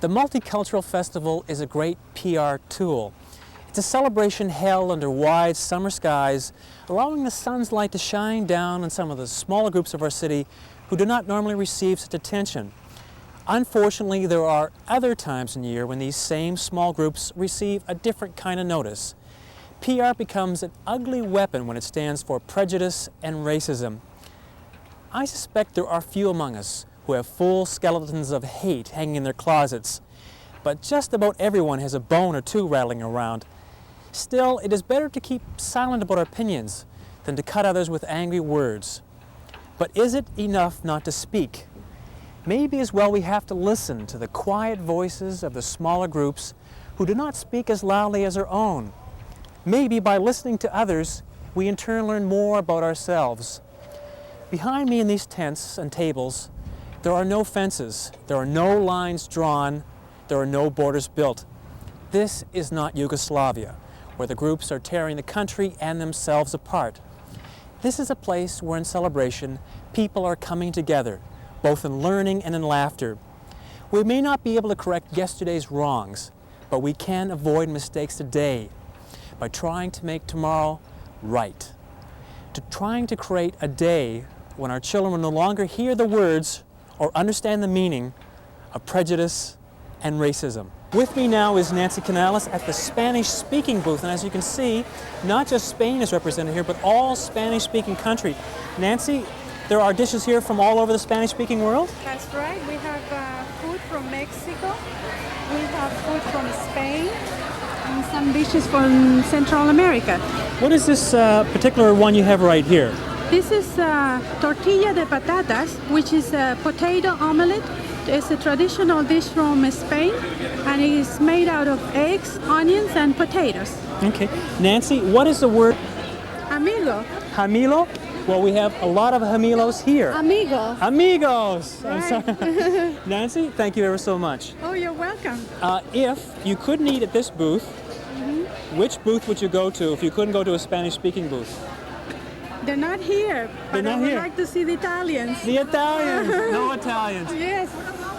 The Multicultural Festival is a great PR tool. It's a celebration held under wide summer skies, allowing the sun's light to shine down on some of the smaller groups of our city who do not normally receive such attention. Unfortunately, there are other times in the year when these same small groups receive a different kind of notice. PR becomes an ugly weapon when it stands for prejudice and racism. I suspect there are few among us who have full skeletons of hate hanging in their closets, but just about everyone has a bone or two rattling around. Still, it is better to keep silent about our opinions than to cut others with angry words. But is it enough not to speak? Maybe as well we have to listen to the quiet voices of the smaller groups who do not speak as loudly as our own. Maybe by listening to others, we in turn learn more about ourselves. Behind me in these tents and tables, there are no fences, there are no lines drawn, there are no borders built. This is not Yugoslavia, where the groups are tearing the country and themselves apart. This is a place where in celebration, people are coming together, both in learning and in laughter. We may not be able to correct yesterday's wrongs, but we can avoid mistakes today by trying to make tomorrow right. Trying to create a day when our children will no longer hear the words or understand the meaning of prejudice and racism. With me now is Nancy Canales at the Spanish-speaking booth, and as you can see, not just Spain is represented here, but all Spanish-speaking country. Nancy, there are dishes here from all over the Spanish-speaking world? That's right. We have food from Mexico, we have food from Spain, and some dishes from Central America. What is this particular one you have right here? This is tortilla de patatas, which is a potato omelette. It's a traditional dish from Spain, and it is made out of eggs, onions, and potatoes. Okay. Nancy, what is the word? Amigo. Jamilo? Well, we have a lot of jamilos here. Amigo. Amigos! Right. I'm sorry. Nancy, thank you ever so much. Oh, you're welcome. If you couldn't eat at this booth, which booth would you go to if you couldn't go to a Spanish-speaking booth? They're not here, but I would like to see the Italians. The Italians! No Italians! Yes.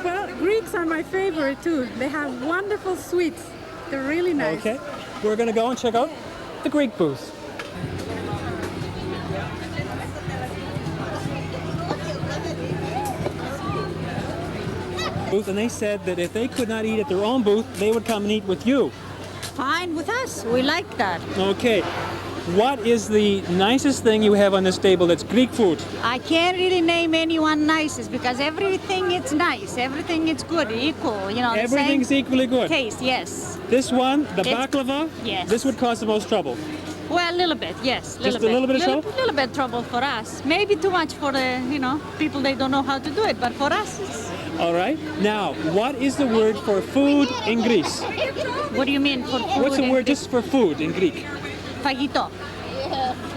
Well, Greeks are my favorite too. They have wonderful sweets. They're really nice. Okay. We're going to go and check out the Greek booth. And they said that if they could not eat at their own booth, they would come and eat with you. Fine with us. We like that. Okay. What is the nicest thing you have on this table that's Greek food? I can't really name anyone nicest because everything is nice. Everything is good, equal. You know, everything's equally good. Taste, yes. This one, the baklava, yes. This would cause the most trouble. Well, a little bit, yes. Just a little bit of trouble? A little bit trouble for us. Maybe too much for the, people they don't know how to do it, but for us it's... All right. Now, what is the word for food in Greece? What do you mean for food? What's the word just for food in Greek? Fagito.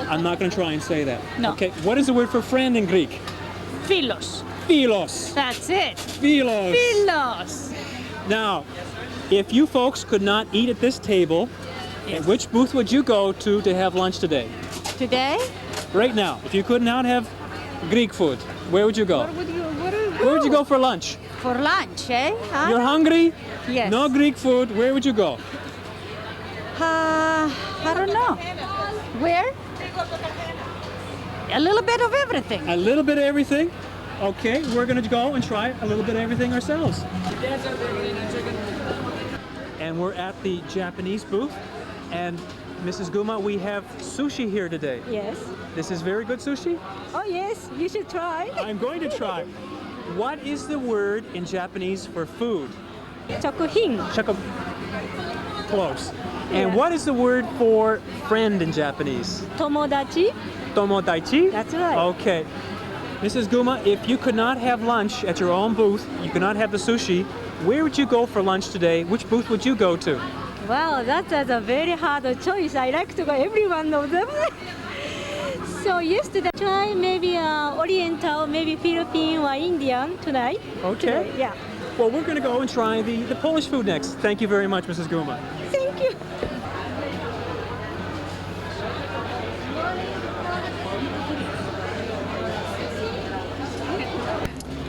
I'm not going to try and say that. No. Okay. What is the word for friend in Greek? Philos. Philos. That's it. Philos. Philos. Now, if you folks could not eat at this table, yes. Which booth would you go to have lunch today? Today? Right now. If you could not have Greek food, where would you go? Where would you go for lunch? For lunch, eh? You're hungry? Yes. No Greek food. Where would you go? I don't know. Where? A little bit of everything. A little bit of everything? Okay, we're going to go and try a little bit of everything ourselves. And we're at the Japanese booth. And Mrs. Guma, we have sushi here today. Yes. This is very good sushi? Oh, yes. You should try. I'm going to try. What is the word in Japanese for food? Chokuhin. Close. And what is the word for friend in Japanese? Tomodachi. Tomodachi? That's right. Okay. Mrs. Guma, if you could not have lunch at your own booth, you could not have the sushi, where would you go for lunch today? Which booth would you go to? Well, that's a very hard choice. I like to go every one of them. So yesterday, try maybe Oriental, maybe Philippine or Indian tonight. Okay. Today, yeah. Well, we're going to go and try the Polish food next. Thank you very much, Mrs. Guma. Thank you.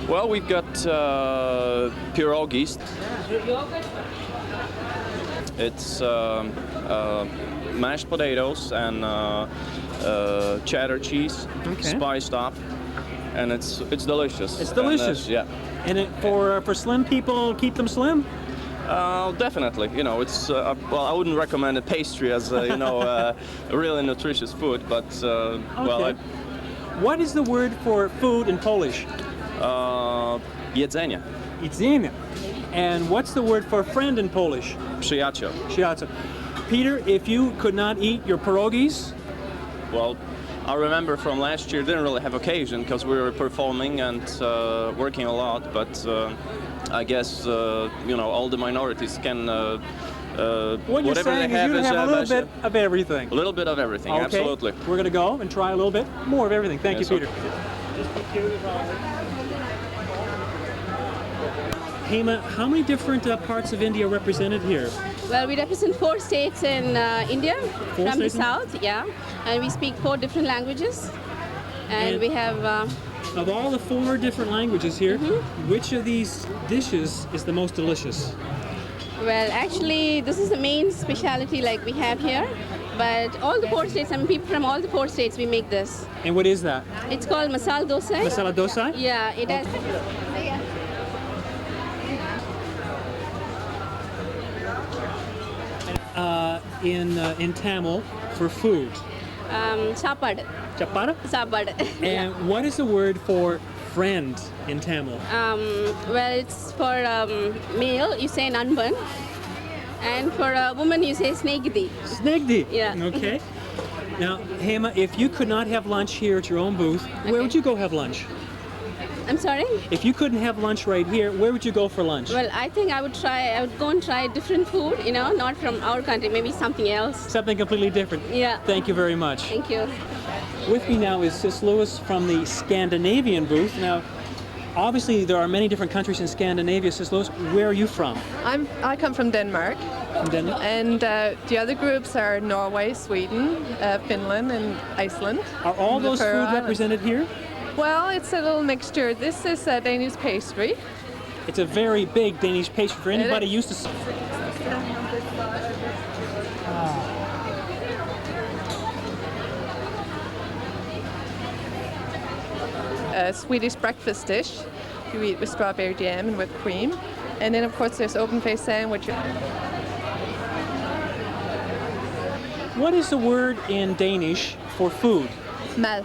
Well, we've got pierogies. It's mashed potatoes and cheddar cheese, spiced up, and it's delicious. It's delicious. Yeah. And for slim people, keep them slim? Definitely. You know, it's well, I wouldn't recommend a pastry as a really nutritious food, but well, what is the word for food in Polish? Jedzenie. Jedzenie. And what's the word for friend in Polish? Przyjaciel. Przyjaciel. Peter, if you could not eat your pierogies? Well, I remember from last year, didn't really have occasion because we were performing and working a lot, but I guess, all the minorities can, what you're saying is you have a little bit of everything. A little bit of everything, okay. Absolutely. We're going to go and try a little bit more of everything. Thank you, Peter. Hema, how many different parts of India are represented here? Well, we represent 4 states in India, from the south, yeah. And we speak 4 different languages. And we have... of all the 4 different languages here, which of these dishes is the most delicious? Well, actually, this is the main specialty like we have here. But all the 4 states, I mean, people from all the 4 states, we make this. And what is that? It's called masala dosa. Masala dosa? Yeah, it has... In Tamil for food? Sapad. Chapada? Sapad. And what is the word for friend in Tamil? Well, it's for male, you say nanban. And for a woman, you say snegdi. Snegdi? Yeah. Okay. Now, Hema, if you could not have lunch here at your own booth, where would you go have lunch? I'm sorry? If you couldn't have lunch right here, where would you go for lunch? Well, I think I would go and try different food, not from our country, maybe something else. Something completely different? Yeah. Thank you very much. Thank you. With me now is Sis Lewis from the Scandinavian booth. Now, obviously there are many different countries in Scandinavia. Sis Lewis, where are you from? I come from Denmark. From Denmark? And the other groups are Norway, Sweden, Finland, and Iceland. Are all those food represented here? Well, it's a little mixture. This is a Danish pastry. It's a very big Danish pastry for anybody used to... A Swedish breakfast dish you eat with strawberry jam and whipped cream. And then, of course, there's open-faced sandwich. What is the word in Danish for food? Mad.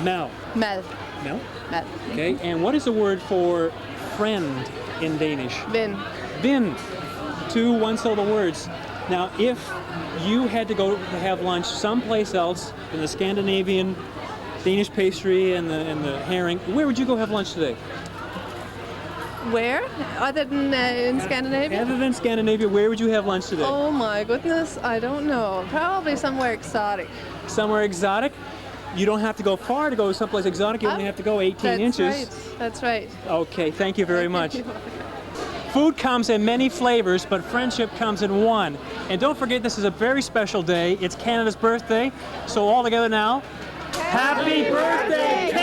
Mal. Mad. Mel? Mad. Okay, and what is the word for friend in Danish? Vin. Vin. 2 one-syllable words. Now, if you had to go to have lunch someplace else in the Scandinavian Danish pastry and the herring, where would you go have lunch today? Where? Other than in Scandinavia? Other than Scandinavia, where would you have lunch today? Oh my goodness, I don't know. Probably somewhere exotic. Somewhere exotic? You don't have to go far to go someplace exotic. You only have to go 18 inches. Right. That's right. Okay, thank you very much. Food comes in many flavors, but friendship comes in one. And don't forget, this is a very special day. It's Canada's birthday. So all together now, Happy birthday, Canada!